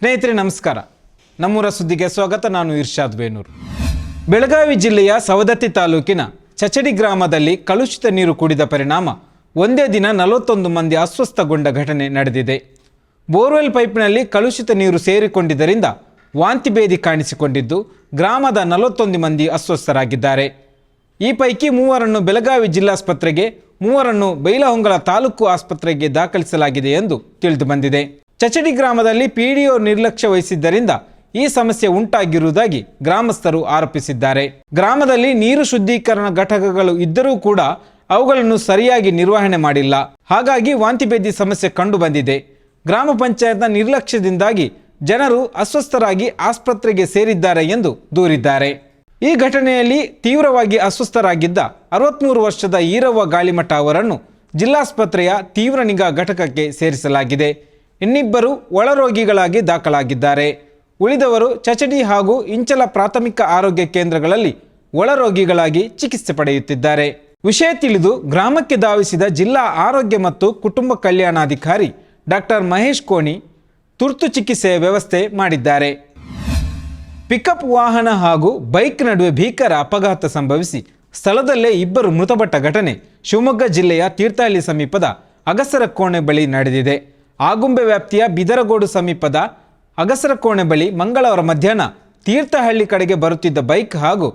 ಸ್ನೇಹಿತರೆ ನಮಸ್ಕಾರ. ನಮ್ಮೂರ ಸುದ್ದಿಗೆ ಸ್ವಾಗತ. ನಾನು ಇರ್ಷಾದ್ ಬೇನೂರು. ಬೆಳಗಾವಿ ಜಿಲ್ಲೆಯ ಸವದತ್ತಿ ತಾಲೂಕಿನ ಚಚಡಿ ಗ್ರಾಮದಲ್ಲಿ ಕಲುಷಿತ ನೀರು ಕುಡಿದ ಪರಿಣಾಮ ಒಂದೇ ದಿನ 41 ಮಂದಿ ಅಸ್ವಸ್ಥಗೊಂಡ ಘಟನೆ ನಡೆದಿದೆ. ಬೋರ್ವೆಲ್ ಪೈಪ್ನಲ್ಲಿ ಕಲುಷಿತ ನೀರು ಸೇರಿಕೊಂಡಿದ್ದರಿಂದ ವಾಂತಿ ಭೇದಿ ಕಾಣಿಸಿಕೊಂಡಿದ್ದು ಗ್ರಾಮದ 41 ಮಂದಿ ಅಸ್ವಸ್ಥರಾಗಿದ್ದಾರೆ. ಈ ಪೈಕಿ 3ರನ್ನು ಬೆಳಗಾವಿ ಜಿಲ್ಲಾಸ್ಪತ್ರೆಗೆ, 3ರನ್ನು ಬೈಲಹೊಂಗಲ ತಾಲೂಕು ಆಸ್ಪತ್ರೆಗೆ ದಾಖಲಿಸಲಾಗಿದೆ ಎಂದು ತಿಳಿದು ಬಂದಿದೆ. ಚಚಡಿ ಗ್ರಾಮದಲ್ಲಿ ಪಿಡಿಒ ನಿರ್ಲಕ್ಷ್ಯ ವಹಿಸಿದ್ದರಿಂದ ಈ ಸಮಸ್ಯೆ ಉಂಟಾಗಿರುವುದಾಗಿ ಗ್ರಾಮಸ್ಥರು ಆರೋಪಿಸಿದ್ದಾರೆ. ಗ್ರಾಮದಲ್ಲಿ ನೀರು ಶುದ್ಧೀಕರಣ ಘಟಕಗಳು ಇದ್ದರೂ ಕೂಡ ಅವುಗಳನ್ನು ಸರಿಯಾಗಿ ನಿರ್ವಹಣೆ ಮಾಡಿಲ್ಲ. ಹಾಗಾಗಿ ವಾಂತಿ ಭೇದಿ ಸಮಸ್ಯೆ ಕಂಡು ಬಂದಿದೆ. ಗ್ರಾಮ ಪಂಚಾಯತ್ನ ನಿರ್ಲಕ್ಷ್ಯದಿಂದಾಗಿ ಜನರು ಅಸ್ವಸ್ಥರಾಗಿ ಆಸ್ಪತ್ರೆಗೆ ಸೇರಿದ್ದಾರೆ ಎಂದು ದೂರಿದ್ದಾರೆ. ಈ ಘಟನೆಯಲ್ಲಿ ತೀವ್ರವಾಗಿ ಅಸ್ವಸ್ಥರಾಗಿದ್ದ 63 ವರ್ಷದ ಈರವ್ವ ಗಾಳಿಮಠ ಅವರನ್ನು ಜಿಲ್ಲಾಸ್ಪತ್ರೆಯ ತೀವ್ರ ನಿಗಾ ಘಟಕಕ್ಕೆ ಸೇರಿಸಲಾಗಿದೆ. ಇನ್ನಿಬ್ಬರು ಒಳರೋಗಿಗಳಾಗಿ ದಾಖಲಾಗಿದ್ದಾರೆ. ಉಳಿದವರು ಚಚಡಿ ಹಾಗೂ ಇಂಚಲ ಪ್ರಾಥಮಿಕ ಆರೋಗ್ಯ ಕೇಂದ್ರಗಳಲ್ಲಿ ಒಳರೋಗಿಗಳಾಗಿ ಚಿಕಿತ್ಸೆ ಪಡೆಯುತ್ತಿದ್ದಾರೆ. ವಿಷಯ ತಿಳಿದು ಗ್ರಾಮಕ್ಕೆ ಧಾವಿಸಿದ ಜಿಲ್ಲಾ ಆರೋಗ್ಯ ಮತ್ತು ಕುಟುಂಬ ಕಲ್ಯಾಣಾಧಿಕಾರಿ ಡಾಕ್ಟರ್ ಮಹೇಶ್ ಕೋಣಿ ತುರ್ತು ಚಿಕಿತ್ಸೆಯ ವ್ಯವಸ್ಥೆ ಮಾಡಿದ್ದಾರೆ. ಪಿಕಪ್ ವಾಹನ ಹಾಗೂ ಬೈಕ್ ನಡುವೆ ಭೀಕರ ಅಪಘಾತ ಸಂಭವಿಸಿ ಸ್ಥಳದಲ್ಲೇ ಇಬ್ಬರು ಮೃತಪಟ್ಟ ಘಟನೆ ಶಿವಮೊಗ್ಗ ಜಿಲ್ಲೆಯ ತೀರ್ಥಹಳ್ಳಿ ಸಮೀಪದ ಅಗಸರಕೋಣೆ ಬಳಿ ನಡೆದಿದೆ. ಆಗುಂಬೆ ವ್ಯಾಪ್ತಿಯ ಬಿದರಗೋಡು ಸಮೀಪದ ಅಗಸರಕೋಣೆ ಬಳಿ ಮಂಗಳವಾರ ಮಧ್ಯಾಹ್ನ ತೀರ್ಥಹಳ್ಳಿ ಕಡೆಗೆ ಬರುತ್ತಿದ್ದ ಬೈಕ್ ಹಾಗೂ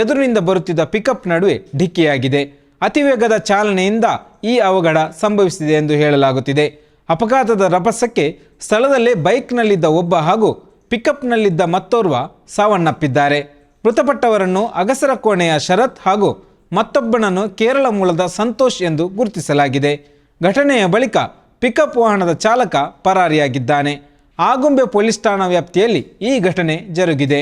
ಎದುರಿನಿಂದ ಬರುತ್ತಿದ್ದ ಪಿಕಪ್ ನಡುವೆ ಡಿಕ್ಕಿಯಾಗಿದೆ. ಅತಿವೇಗದ ಚಾಲನೆಯಿಂದ ಈ ಅವಘಡ ಸಂಭವಿಸಿದೆ ಎಂದು ಹೇಳಲಾಗುತ್ತಿದೆ. ಅಪಘಾತದ ರಭಸಕ್ಕೆ ಸ್ಥಳದಲ್ಲೇ ಬೈಕ್ನಲ್ಲಿದ್ದ ಒಬ್ಬ ಹಾಗೂ ಪಿಕಪ್ನಲ್ಲಿದ್ದ ಮತ್ತೋರ್ವ ಸಾವನ್ನಪ್ಪಿದ್ದಾರೆ. ಮೃತಪಟ್ಟವರನ್ನು ಅಗಸರಕೋಣೆಯ ಶರತ್ ಹಾಗೂ ಮತ್ತೊಬ್ಬನನ್ನು ಕೇರಳ ಮೂಲದ ಸಂತೋಷ್ ಎಂದು ಗುರುತಿಸಲಾಗಿದೆ. ಘಟನೆಯ ಬಳಿಕ ಪಿಕಪ್ ವಾಹನದ ಚಾಲಕ ಪರಾರಿಯಾಗಿದ್ದಾನೆ. ಆಗುಂಬೆ ಪೊಲೀಸ್ ಠಾಣಾ ವ್ಯಾಪ್ತಿಯಲ್ಲಿ ಈ ಘಟನೆ ಜರುಗಿದೆ.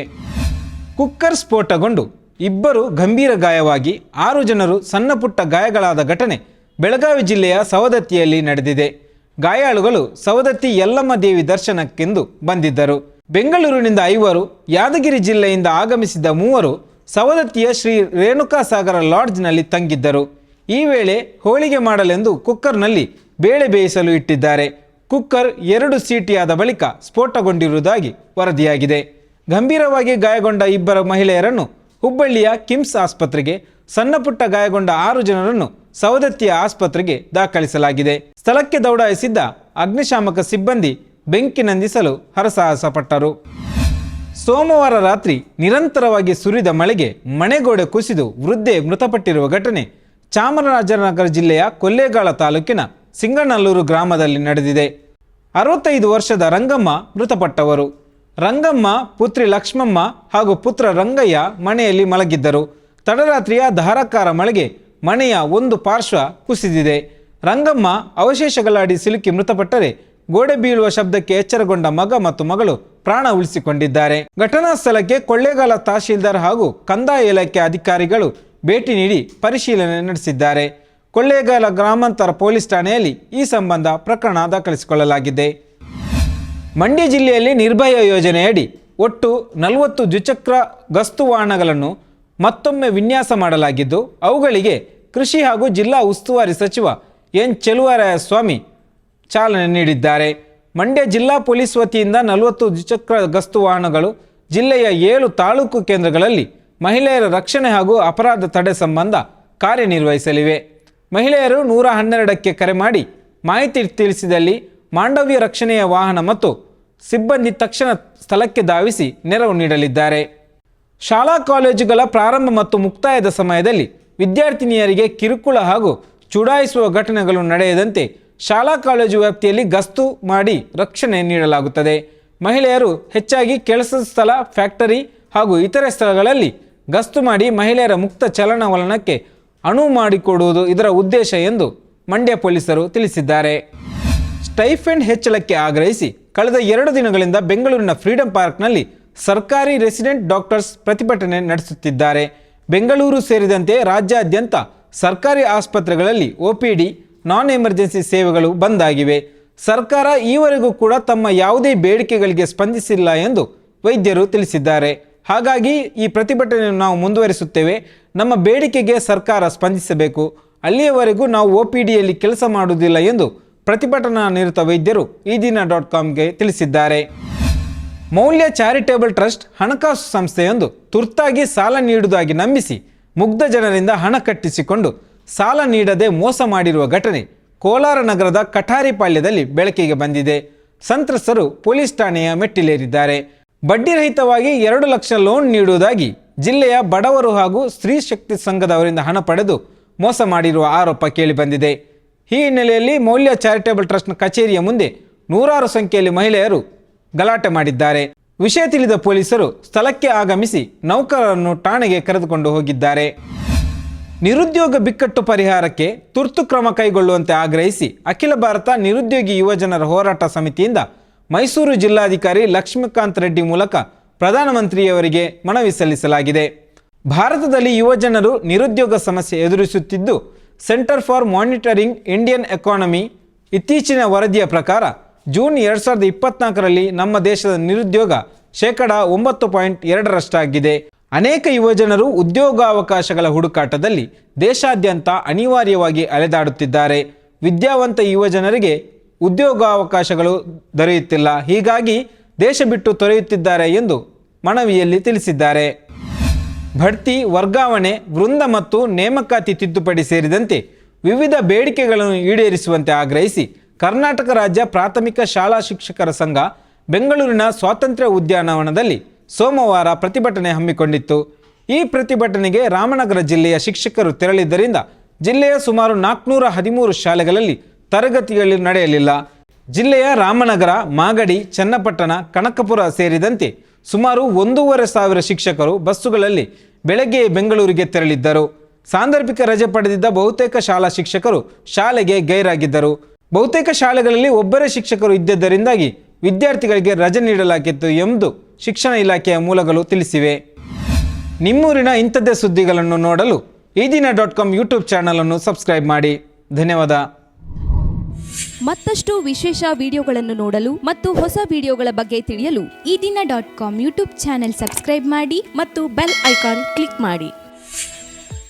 ಕುಕ್ಕರ್ ಸ್ಫೋಟಗೊಂಡು ಇಬ್ಬರು ಗಂಭೀರ ಗಾಯವಾಗಿ 6 ಜನರು ಸಣ್ಣಪುಟ್ಟ ಗಾಯಗಳಾದ ಘಟನೆ ಬೆಳಗಾವಿ ಜಿಲ್ಲೆಯ ಸವದತ್ತಿಯಲ್ಲಿ ನಡೆದಿದೆ. ಗಾಯಾಳುಗಳು ಸವದತ್ತಿ ಯಲ್ಲಮ್ಮ ದೇವಿ ದರ್ಶನಕ್ಕೆಂದು ಬಂದಿದ್ದರು. ಬೆಂಗಳೂರಿನಿಂದ 5, ಯಾದಗಿರಿ ಜಿಲ್ಲೆಯಿಂದ ಆಗಮಿಸಿದ್ದ 3 ಸವದತ್ತಿಯ ಶ್ರೀ ರೇಣುಕಾ ಸಾಗರ ಲಾಡ್ಜ್ನಲ್ಲಿ ತಂಗಿದ್ದರು. ಈ ವೇಳೆ ಹೋಳಿಗೆ ಮಾಡಲೆಂದು ಕುಕ್ಕರ್ನಲ್ಲಿ ಬೇಳೆ ಬೇಯಿಸಲು ಇಟ್ಟಿದ್ದಾರೆ. ಕುಕ್ಕರ್ 2 ಸೀಟಿಯಾದ ಬಳಿಕ ಸ್ಫೋಟಗೊಂಡಿರುವುದಾಗಿ ವರದಿಯಾಗಿದೆ. ಗಂಭೀರವಾಗಿ ಗಾಯಗೊಂಡ ಇಬ್ಬರ ಮಹಿಳೆಯರನ್ನು ಹುಬ್ಬಳ್ಳಿಯ ಕಿಮ್ಸ್ ಆಸ್ಪತ್ರೆಗೆ, ಸಣ್ಣಪುಟ್ಟ ಗಾಯಗೊಂಡ 6 ಜನರನ್ನು ಸವದತ್ತಿಯ ಆಸ್ಪತ್ರೆಗೆ ದಾಖಲಿಸಲಾಗಿದೆ. ಸ್ಥಳಕ್ಕೆ ದೌಡಾಯಿಸಿದ್ದ ಅಗ್ನಿಶಾಮಕ ಸಿಬ್ಬಂದಿ ಬೆಂಕಿ ನಂದಿಸಲು ಹರಸಾಹಸ ಪಟ್ಟರು. ಸೋಮವಾರ ರಾತ್ರಿ ನಿರಂತರವಾಗಿ ಸುರಿದ ಮಳೆಗೆ ಮನೆಗೋಡೆ ಕುಸಿದು ವೃದ್ಧೆ ಮೃತಪಟ್ಟಿರುವ ಘಟನೆ ಚಾಮರಾಜನಗರ ಜಿಲ್ಲೆಯ ಕೊಳ್ಳೇಗಾಲ ತಾಲೂಕಿನ ಸಿಂಗನಲ್ಲೂರು ಗ್ರಾಮದಲ್ಲಿ ನಡೆದಿದೆ. 65 ವರ್ಷದ ರಂಗಮ್ಮ ಮೃತಪಟ್ಟವರು. ರಂಗಮ್ಮ ಪುತ್ರಿ ಲಕ್ಷ್ಮಮ್ಮ ಹಾಗೂ ಪುತ್ರ ರಂಗಯ್ಯ ಮನೆಯಲ್ಲಿ ಮಲಗಿದ್ದರು. ತಡರಾತ್ರಿಯ ಧಾರಾಕಾರ ಮಳೆಗೆ ಮನೆಯ ಒಂದು ಪಾರ್ಶ್ವ ಕುಸಿದಿದೆ. ರಂಗಮ್ಮ ಅವಶೇಷಗಳಡಿ ಸಿಲುಕಿ ಮೃತಪಟ್ಟರೆ, ಗೋಡೆ ಬೀಳುವ ಶಬ್ದಕ್ಕೆ ಎಚ್ಚರಗೊಂಡ ಮಗ ಮತ್ತು ಮಗಳು ಪ್ರಾಣ ಉಳಿಸಿಕೊಂಡಿದ್ದಾರೆ. ಘಟನಾ ಸ್ಥಳಕ್ಕೆ ಕೊಳ್ಳೇಗಾಲ ತಹಶೀಲ್ದಾರ್ ಹಾಗೂ ಕಂದಾಯ ಇಲಾಖೆ ಅಧಿಕಾರಿಗಳು ಭೇಟಿ ನೀಡಿ ಪರಿಶೀಲನೆ ನಡೆಸಿದ್ದಾರೆ. ಕೊಳ್ಳೇಗಾಲ ಗ್ರಾಮಾಂತರ ಪೊಲೀಸ್ ಠಾಣೆಯಲ್ಲಿ ಈ ಸಂಬಂಧ ಪ್ರಕರಣ ದಾಖಲಿಸಿಕೊಳ್ಳಲಾಗಿದೆ. ಮಂಡ್ಯ ಜಿಲ್ಲೆಯಲ್ಲಿ ನಿರ್ಭಯ ಯೋಜನೆಯಡಿ ಒಟ್ಟು 40 ದ್ವಿಚಕ್ರ ಗಸ್ತು ವಾಹನಗಳನ್ನು ಮತ್ತೊಮ್ಮೆ ವಿನ್ಯಾಸ ಮಾಡಲಾಗಿದ್ದು, ಅವುಗಳಿಗೆ ಕೃಷಿ ಹಾಗೂ ಜಿಲ್ಲಾ ಉಸ್ತುವಾರಿ ಸಚಿವ ಎನ್ ಚೆಲುವರಾಯಸ್ವಾಮಿ ಚಾಲನೆ ನೀಡಿದ್ದಾರೆ. ಮಂಡ್ಯ ಜಿಲ್ಲಾ ಪೊಲೀಸ್ ವತಿಯಿಂದ 40 ದ್ವಿಚಕ್ರ ಗಸ್ತು ವಾಹನಗಳು ಜಿಲ್ಲೆಯ 7 ತಾಲೂಕು ಕೇಂದ್ರಗಳಲ್ಲಿ ಮಹಿಳೆಯರ ರಕ್ಷಣೆ ಹಾಗೂ ಅಪರಾಧ ತಡೆ ಸಂಬಂಧ ಕಾರ್ಯನಿರ್ವಹಿಸಲಿವೆ. ಮಹಿಳೆಯರು 112ಕ್ಕೆ ಕರೆ ಮಾಡಿ ಮಾಹಿತಿ ತಿಳಿಸಿದಲ್ಲಿ ಮಾಂಡವ್ಯ ರಕ್ಷಣೆಯ ವಾಹನ ಮತ್ತು ಸಿಬ್ಬಂದಿ ತಕ್ಷಣ ಸ್ಥಳಕ್ಕೆ ಧಾವಿಸಿ ನೆರವು ನೀಡಲಿದ್ದಾರೆ. ಶಾಲಾ ಕಾಲೇಜುಗಳ ಪ್ರಾರಂಭ ಮತ್ತು ಮುಕ್ತಾಯದ ಸಮಯದಲ್ಲಿ ವಿದ್ಯಾರ್ಥಿನಿಯರಿಗೆ ಕಿರುಕುಳ ಹಾಗೂ ಚುಡಾಯಿಸುವ ಘಟನೆಗಳು ನಡೆಯದಂತೆ ಶಾಲಾ ಕಾಲೇಜು ವ್ಯಾಪ್ತಿಯಲ್ಲಿ ಗಸ್ತು ಮಾಡಿ ರಕ್ಷಣೆ ನೀಡಲಾಗುತ್ತದೆ. ಮಹಿಳೆಯರು ಹೆಚ್ಚಾಗಿ ಕೆಲಸದ ಸ್ಥಳ, ಫ್ಯಾಕ್ಟರಿ ಹಾಗೂ ಇತರೆ ಸ್ಥಳಗಳಲ್ಲಿ ಗಸ್ತು ಮಾಡಿ ಮಹಿಳೆಯರ ಮುಕ್ತ ಚಲನವಲನಕ್ಕೆ ಅನುವು ಮಾಡಿಕೊಡುವುದು ಇದರ ಉದ್ದೇಶ ಎಂದು ಮಂಡ್ಯ ಪೊಲೀಸರು ತಿಳಿಸಿದ್ದಾರೆ. ಸ್ಟೈಫೆಂಡ್ ಹೆಚ್ಚಳಕ್ಕೆ ಆಗ್ರಹಿಸಿ ಕಳೆದ 2 ದಿನಗಳಿಂದ ಬೆಂಗಳೂರಿನ ಫ್ರೀಡಂ ಪಾರ್ಕ್ನಲ್ಲಿ ಸರ್ಕಾರಿ ರೆಸಿಡೆಂಟ್ ಡಾಕ್ಟರ್ಸ್ ಪ್ರತಿಭಟನೆ ನಡೆಸುತ್ತಿದ್ದಾರೆ. ಬೆಂಗಳೂರು ಸೇರಿದಂತೆ ರಾಜ್ಯಾದ್ಯಂತ ಸರ್ಕಾರಿ ಆಸ್ಪತ್ರೆಗಳಲ್ಲಿ OPD, ನಾನ್ ಎಮರ್ಜೆನ್ಸಿ ಸೇವೆಗಳು ಬಂದ್ ಆಗಿವೆ. ಸರ್ಕಾರ ಈವರೆಗೂ ಕೂಡ ತಮ್ಮ ಯಾವುದೇ ಬೇಡಿಕೆಗಳಿಗೆ ಸ್ಪಂದಿಸಿಲ್ಲ ಎಂದು ವೈದ್ಯರು ತಿಳಿಸಿದ್ದಾರೆ. ಹಾಗಾಗಿ ಈ ಪ್ರತಿಭಟನೆಯನ್ನು ನಾವು ಮುಂದುವರಿಸುತ್ತೇವೆ. ನಮ್ಮ ಬೇಡಿಕೆಗೆ ಸರ್ಕಾರ ಸ್ಪಂದಿಸಬೇಕು. ಅಲ್ಲಿಯವರೆಗೂ ನಾವು OPDಯಲ್ಲಿ ಕೆಲಸ ಮಾಡುವುದಿಲ್ಲ ಎಂದು ಪ್ರತಿಭಟನಾ ನಿರತ ವೈದ್ಯರು ಈ ದಿನ .comಗೆ ತಿಳಿಸಿದ್ದಾರೆ. ಮೌಲ್ಯ ಚಾರಿಟೇಬಲ್ ಟ್ರಸ್ಟ್ ಹಣಕಾಸು ಸಂಸ್ಥೆಯೊಂದು ತುರ್ತಾಗಿ ಸಾಲ ನೀಡುವುದಾಗಿ ನಂಬಿಸಿ ಮುಗ್ಧ ಜನರಿಂದ ಹಣ ಕಟ್ಟಿಸಿಕೊಂಡು ಸಾಲ ನೀಡದೆ ಮೋಸ ಮಾಡಿರುವ ಘಟನೆ ಕೋಲಾರ ನಗರದ ಕಠಾರಿಪಾಳ್ಯದಲ್ಲಿ ಬೆಳಕಿಗೆ ಬಂದಿದೆ. ಸಂತ್ರಸ್ತರು ಪೊಲೀಸ್ ಠಾಣೆಯ ಮೆಟ್ಟಿಲೇರಿದ್ದಾರೆ. ಬಡ್ಡಿರಹಿತವಾಗಿ 2 ಲಕ್ಷ ಲೋನ್ ನೀಡುವುದಾಗಿ ಜಿಲ್ಲೆಯ ಬಡವರು ಹಾಗೂ ಸ್ತ್ರೀ ಶಕ್ತಿ ಸಂಘದವರಿಂದ ಹಣ ಪಡೆದು ಮೋಸ ಮಾಡಿರುವ ಆರೋಪ ಕೇಳಿಬಂದಿದೆ. ಈ ಹಿನ್ನೆಲೆಯಲ್ಲಿ ಮೌಲ್ಯ ಚಾರಿಟೇಬಲ್ ಟ್ರಸ್ಟ್ನ ಕಚೇರಿಯ ಮುಂದೆ ನೂರಾರು ಸಂಖ್ಯೆಯಲ್ಲಿ ಮಹಿಳೆಯರು ಗಲಾಟೆ ಮಾಡಿದ್ದಾರೆ. ವಿಷಯ ತಿಳಿದ ಪೊಲೀಸರು ಸ್ಥಳಕ್ಕೆ ಆಗಮಿಸಿ ನೌಕರರನ್ನು ಠಾಣೆಗೆ ಕರೆದುಕೊಂಡು ಹೋಗಿದ್ದಾರೆ. ನಿರುದ್ಯೋಗ ಬಿಕ್ಕಟ್ಟು ಪರಿಹಾರಕ್ಕೆ ತುರ್ತು ಕ್ರಮ ಕೈಗೊಳ್ಳುವಂತೆ ಆಗ್ರಹಿಸಿ ಅಖಿಲ ಭಾರತ ನಿರುದ್ಯೋಗಿ ಯುವಜನರ ಹೋರಾಟ ಸಮಿತಿಯಿಂದ ಮೈಸೂರು ಜಿಲ್ಲಾಧಿಕಾರಿ ಲಕ್ಷ್ಮೀಕಾಂತ್ ರೆಡ್ಡಿ ಮೂಲಕ ಪ್ರಧಾನಮಂತ್ರಿಯವರಿಗೆ ಮನವಿ ಸಲ್ಲಿಸಲಾಗಿದೆ. ಭಾರತದಲ್ಲಿ ಯುವಜನರು ನಿರುದ್ಯೋಗ ಸಮಸ್ಯೆ ಎದುರಿಸುತ್ತಿದ್ದು, centre for monitoring Indian economy ಇತ್ತೀಚಿನ ವರದಿಯ ಪ್ರಕಾರ ಜೂನ್ 2024ರಲ್ಲಿ ನಮ್ಮ ದೇಶದ ನಿರುದ್ಯೋಗ 9.2% ಅನೇಕ ಯುವಜನರು ಉದ್ಯೋಗಾವಕಾಶಗಳ ಹುಡುಕಾಟದಲ್ಲಿ ದೇಶಾದ್ಯಂತ ಅನಿವಾರ್ಯವಾಗಿ ಅಲೆದಾಡುತ್ತಿದ್ದಾರೆ. ವಿದ್ಯಾವಂತ ಯುವಜನರಿಗೆ ಉದ್ಯೋಗಾವಕಾಶಗಳು ದೊರೆಯುತ್ತಿಲ್ಲ, ಹೀಗಾಗಿ ದೇಶ ಬಿಟ್ಟು ತೊರೆಯುತ್ತಿದ್ದಾರೆ ಎಂದು ಮನವಿಯಲ್ಲಿ ತಿಳಿಸಿದ್ದಾರೆ. ಬಡ್ತಿ, ವರ್ಗಾವಣೆ, ವೃಂದ ಮತ್ತು ನೇಮಕಾತಿ ತಿದ್ದುಪಡಿ ಸೇರಿದಂತೆ ವಿವಿಧ ಬೇಡಿಕೆಗಳನ್ನು ಈಡೇರಿಸುವಂತೆ ಆಗ್ರಹಿಸಿ ಕರ್ನಾಟಕ ರಾಜ್ಯ ಪ್ರಾಥಮಿಕ ಶಾಲಾ ಶಿಕ್ಷಕರ ಸಂಘ ಬೆಂಗಳೂರಿನ ಸ್ವಾತಂತ್ರ್ಯ ಉದ್ಯಾನವನದಲ್ಲಿ ಸೋಮವಾರ ಪ್ರತಿಭಟನೆ ಹಮ್ಮಿಕೊಂಡಿತ್ತು. ಈ ಪ್ರತಿಭಟನೆಗೆ ರಾಮನಗರ ಜಿಲ್ಲೆಯ ಶಿಕ್ಷಕರು ತೆರಳಿದ್ದರಿಂದ ಜಿಲ್ಲೆಯ ಸುಮಾರು 413 ಶಾಲೆಗಳಲ್ಲಿ ತರಗತಿಗಳು ನಡೆಯಲಿಲ್ಲ. ಜಿಲ್ಲೆಯ ರಾಮನಗರ, ಮಾಗಡಿ, ಚನ್ನಪಟ್ಟಣ, ಕನಕಪುರ ಸೇರಿದಂತೆ ಸುಮಾರು 1,500 ಶಿಕ್ಷಕರು ಬಸ್ಸುಗಳಲ್ಲಿ ಬೆಳಗ್ಗೆ ಬೆಂಗಳೂರಿಗೆ ತೆರಳಿದ್ದರು. ಸಾಂದರ್ಭಿಕ ರಜೆ ಪಡೆದಿದ್ದ ಬಹುತೇಕ ಶಾಲಾ ಶಿಕ್ಷಕರು ಶಾಲೆಗೆ ಗೈರಾಗಿದ್ದರು. ಬಹುತೇಕ ಶಾಲೆಗಳಲ್ಲಿ ಒಬ್ಬರೇ ಶಿಕ್ಷಕರು ಇದ್ದಿದ್ದರಿಂದಾಗಿ ವಿದ್ಯಾರ್ಥಿಗಳಿಗೆ ರಜೆ ನೀಡಲಾಗಿತ್ತು ಎಂದು ಶಿಕ್ಷಣ ಇಲಾಖೆಯ ಮೂಲಗಳು ತಿಳಿಸಿವೆ. ನಿಮ್ಮೂರಿನ ಇಂಥದ್ದೇ ಸುದ್ದಿಗಳನ್ನು ನೋಡಲು ಈದಿನ.com ಯೂಟ್ಯೂಬ್ ಚಾನಲನ್ನು ಸಬ್ಸ್ಕ್ರೈಬ್ ಮಾಡಿ. ಧನ್ಯವಾದ. ಮತ್ತಷ್ಟು ವಿಶೇಷ ವಿಡಿಯೋಗಳನ್ನು ನೋಡಲು ಮತ್ತು ಹೊಸ ವಿಡಿಯೋಗಳ ಬಗ್ಗೆ ತಿಳಿಯಲು ಈದಿನ.com ಯೂಟ್ಯೂಬ್ ಚಾನೆಲ್ ಸಬ್ಸ್ಕ್ರೈಬ್ ಮಾಡಿ ಮತ್ತು ಬೆಲ್ ಐಕಾನ್ ಕ್ಲಿಕ್ ಮಾಡಿ.